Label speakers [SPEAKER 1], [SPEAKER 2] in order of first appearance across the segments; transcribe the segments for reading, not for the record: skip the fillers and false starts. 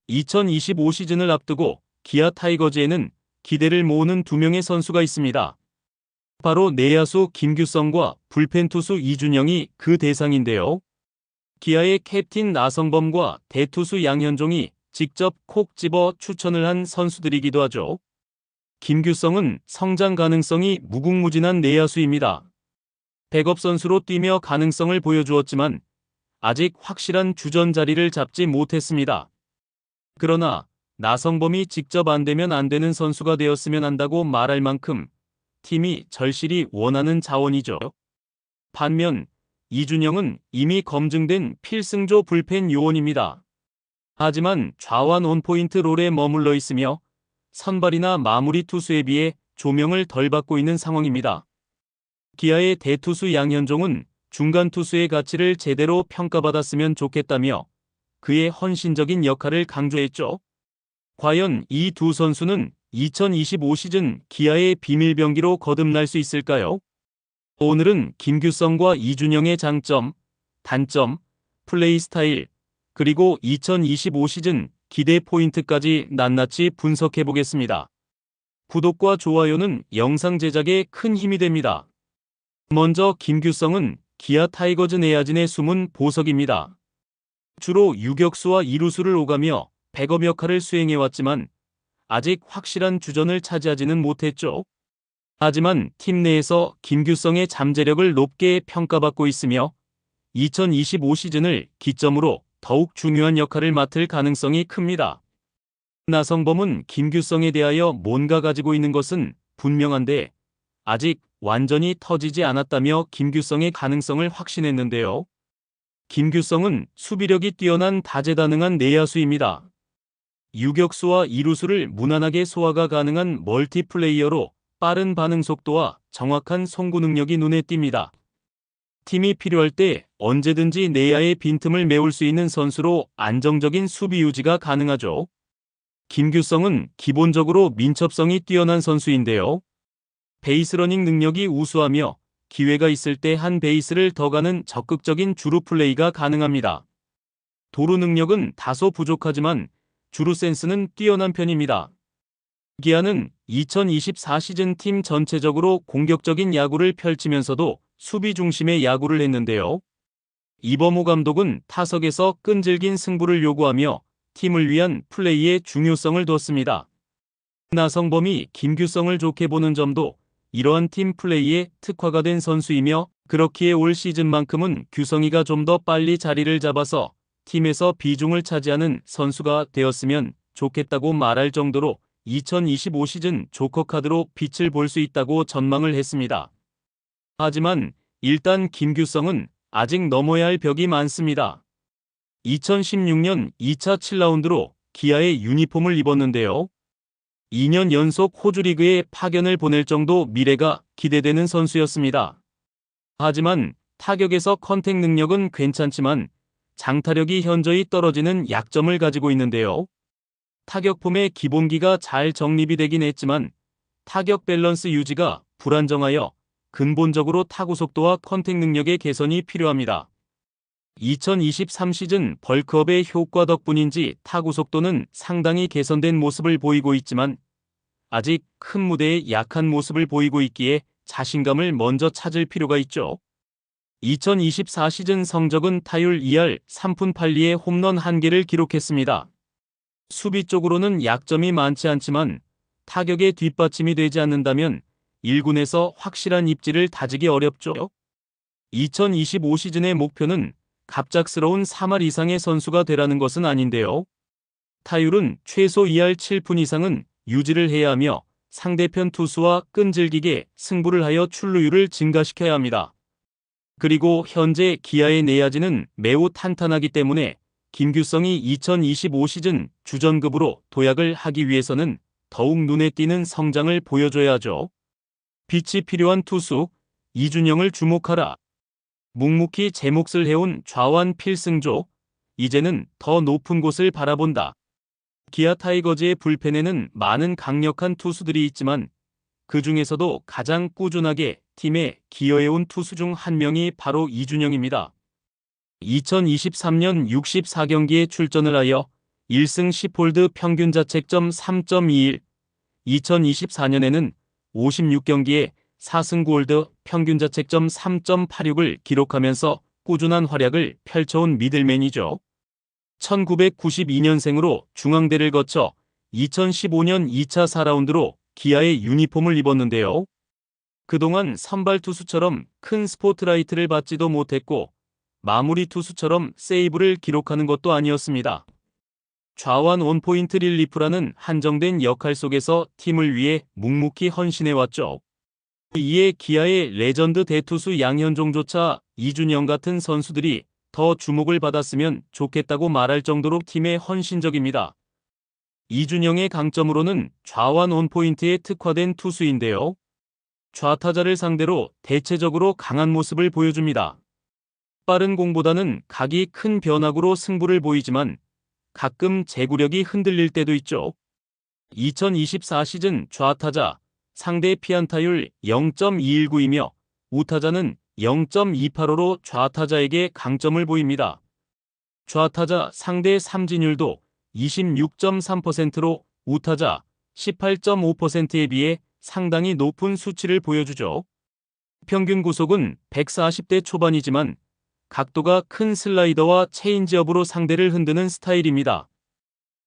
[SPEAKER 1] 2025 시즌을 앞두고 기아 타이거즈에는 기대를 모으는 두 명의 선수가 있습니다. 바로 내야수 김규성과 불펜 투수 이준영이 그 대상인데요. 기아의 캡틴 나성범과 대투수 양현종이 직접 콕 집어 추천을 한 선수들이기도 하죠. 김규성은 성장 가능성이 무궁무진한 내야수입니다. 백업 선수로 뛰며 가능성을 보여주었지만 아직 확실한 주전 자리를 잡지 못했습니다. 그러나 나성범이 직접 안 되면 안 되는 선수가 되었으면 한다고 말할 만큼 팀이 절실히 원하는 자원이죠. 반면 이준영은 이미 검증된 필승조 불펜 요원입니다. 하지만 좌완 원포인트 롤에 머물러 있으며 선발이나 마무리 투수에 비해 조명을 덜 받고 있는 상황입니다. 기아의 대투수 양현종은 중간 투수의 가치를 제대로 평가받았으면 좋겠다며 그의 헌신적인 역할을 강조했죠. 과연 이 두 선수는 2025 시즌 기아의 비밀병기로 거듭날 수 있을까요? 오늘은 김규성과 이준영의 장점, 단점, 플레이 스타일, 그리고 2025 시즌 기대 포인트까지 낱낱이 분석해 보겠습니다. 구독과 좋아요는 영상 제작에 큰 힘이 됩니다. 먼저 김규성은 기아 타이거즈 내야진의 숨은 보석입니다. 주로 유격수와 이루수를 오가며 백업 역할을 수행해왔지만 아직 확실한 주전을 차지하지는 못했죠. 하지만 팀 내에서 김규성의 잠재력을 높게 평가받고 있으며 2025 시즌을 기점으로 더욱 중요한 역할을 맡을 가능성이 큽니다. 나성범은 김규성에 대하여 뭔가 가지고 있는 것은 분명한데 아직 완전히 터지지 않았다며 김규성의 가능성을 확신했는데요. 김규성은 수비력이 뛰어난 다재다능한 내야수입니다. 유격수와 이루수를 무난하게 소화가 가능한 멀티플레이어로 빠른 반응 속도와 정확한 송구 능력이 눈에 띕니다. 팀이 필요할 때 언제든지 내야의 빈틈을 메울 수 있는 선수로 안정적인 수비 유지가 가능하죠. 김규성은 기본적으로 민첩성이 뛰어난 선수인데요. 베이스러닝 능력이 우수하며 기회가 있을 때 한 베이스를 더 가는 적극적인 주루 플레이가 가능합니다. 도루 능력은 다소 부족하지만 주루 센스는 뛰어난 편입니다. 기아는 2024 시즌 팀 전체적으로 공격적인 야구를 펼치면서도 수비 중심의 야구를 했는데요. 이범호 감독은 타석에서 끈질긴 승부를 요구하며 팀을 위한 플레이의 중요성을 뒀습니다. 나성범이 김규성을 좋게 보는 점도 이러한 팀 플레이에 특화가 된 선수이며 그렇기에 올 시즌만큼은 규성이가 좀 더 빨리 자리를 잡아서 팀에서 비중을 차지하는 선수가 되었으면 좋겠다고 말할 정도로 2025 시즌 조커 카드로 빛을 볼 수 있다고 전망을 했습니다. 하지만 일단 김규성은 아직 넘어야 할 벽이 많습니다. 2016년 2차 7라운드로 기아의 유니폼을 입었는데요. 2년 연속 호주 리그에 파견을 보낼 정도 미래가 기대되는 선수였습니다. 하지만 타격에서 컨택 능력은 괜찮지만 장타력이 현저히 떨어지는 약점을 가지고 있는데요. 타격폼의 기본기가 잘 정립이 되긴 했지만 타격 밸런스 유지가 불안정하여 근본적으로 타구 속도와 컨택 능력의 개선이 필요합니다. 2023 시즌 벌크업의 효과 덕분인지 타구 속도는 상당히 개선된 모습을 보이고 있지만 아직 큰 무대에 약한 모습을 보이고 있기에 자신감을 먼저 찾을 필요가 있죠. 2024 시즌 성적은 타율 2할 3푼 8리에 홈런 1개를 기록했습니다. 수비 쪽으로는 약점이 많지 않지만 타격에 뒷받침이 되지 않는다면 1군에서 확실한 입지를 다지기 어렵죠. 2025 시즌의 목표는 갑작스러운 3할 이상의 선수가 되라는 것은 아닌데요. 타율은 최소 2할 7푼 이상은 유지를 해야 하며 상대편 투수와 끈질기게 승부를 하여 출루율을 증가시켜야 합니다. 그리고 현재 기아의 내야진은 매우 탄탄하기 때문에 김규성이 2025 시즌 주전급으로 도약을 하기 위해서는 더욱 눈에 띄는 성장을 보여줘야 하죠. 빛이 필요한 투수, 이준영을 주목하라. 묵묵히 제 몫을 해온 좌완 필승조, 이제는 더 높은 곳을 바라본다. 기아 타이거즈의 불펜에는 많은 강력한 투수들이 있지만 그 중에서도 가장 꾸준하게 팀에 기여해온 투수 중 한 명이 바로 이준영입니다. 2023년 64경기에 출전을 하여 1승 10홀드 평균 자책점 3.21, 2024년에는 56경기에 4승 9홀드 평균 자책점 3.86을 기록하면서 꾸준한 활약을 펼쳐온 미들맨이죠. 1992년생으로 중앙대를 거쳐 2015년 2차 4라운드로 기아의 유니폼을 입었는데요. 그동안 선발 투수처럼 큰 스포트라이트를 받지도 못했고 마무리 투수처럼 세이브를 기록하는 것도 아니었습니다. 좌완 원포인트 릴리프라는 한정된 역할 속에서 팀을 위해 묵묵히 헌신해왔죠. 이에 기아의 레전드 대투수 양현종조차 이준영 같은 선수들이 더 주목을 받았으면 좋겠다고 말할 정도로 팀에 헌신적입니다. 이준영의 강점으로는 좌완 원포인트에 특화된 투수인데요. 좌타자를 상대로 대체적으로 강한 모습을 보여줍니다. 빠른 공보다는 각이 큰 변화구로 승부를 보이지만 가끔 제구력이 흔들릴 때도 있죠. 2024 시즌 좌타자 상대 피안타율 0.219이며 우타자는 0.285로 좌타자에게 강점을 보입니다. 좌타자 상대 삼진율도 26.3%로 우타자 18.5%에 비해 상당히 높은 수치를 보여주죠. 평균 구속은 140대 초반이지만 각도가 큰 슬라이더와 체인지업으로 상대를 흔드는 스타일입니다.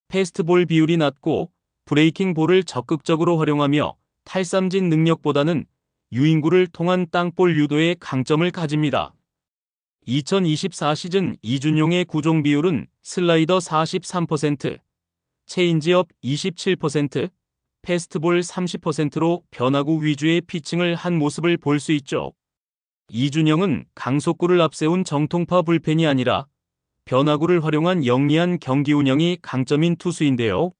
[SPEAKER 1] 패스트볼 비율이 낮고 브레이킹 볼을 적극적으로 활용하며 탈삼진 능력보다는 유인구를 통한 땅볼 유도에 강점을 가집니다. 2024 시즌 이준용의 구종 비율은 슬라이더 43%, 체인지업 27%, 패스트볼 30%로 변화구 위주의 피칭을 한 모습을 볼 수 있죠. 이준영은 강속구를 앞세운 정통파 불펜이 아니라 변화구를 활용한 영리한 경기 운영이 강점인 투수인데요.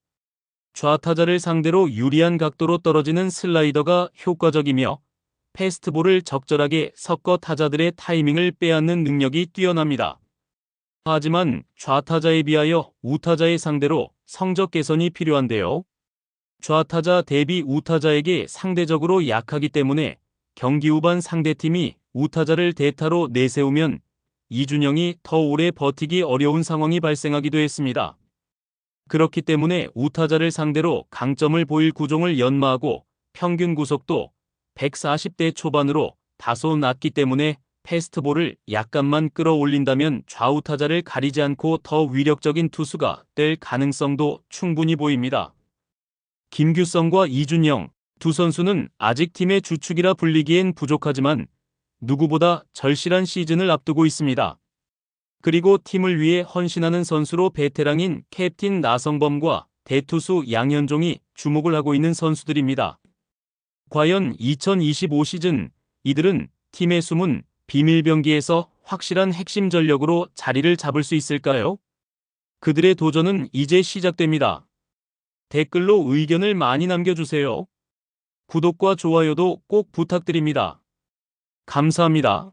[SPEAKER 1] 좌타자를 상대로 유리한 각도로 떨어지는 슬라이더가 효과적이며 패스트볼을 적절하게 섞어 타자들의 타이밍을 빼앗는 능력이 뛰어납니다. 하지만 좌타자에 비하여 우타자의 상대로 성적 개선이 필요한데요. 좌타자 대비 우타자에게 상대적으로 약하기 때문에 경기 후반 상대팀이 우타자를 대타로 내세우면 이준영이 더 오래 버티기 어려운 상황이 발생하기도 했습니다. 그렇기 때문에 우타자를 상대로 강점을 보일 구종을 연마하고 평균 구속도 140대 초반으로 다소 낮기 때문에 패스트볼을 약간만 끌어올린다면 좌우타자를 가리지 않고 더 위력적인 투수가 될 가능성도 충분히 보입니다. 김규성과 이준영 두 선수는 아직 팀의 주축이라 불리기엔 부족하지만 누구보다 절실한 시즌을 앞두고 있습니다. 그리고 팀을 위해 헌신하는 선수로 베테랑인 캡틴 나성범과 대투수 양현종이 주목을 하고 있는 선수들입니다. 과연 2025 시즌 이들은 팀의 숨은 비밀병기에서 확실한 핵심 전력으로 자리를 잡을 수 있을까요? 그들의 도전은 이제 시작됩니다. 댓글로 의견을 많이 남겨주세요. 구독과 좋아요도 꼭 부탁드립니다. 감사합니다.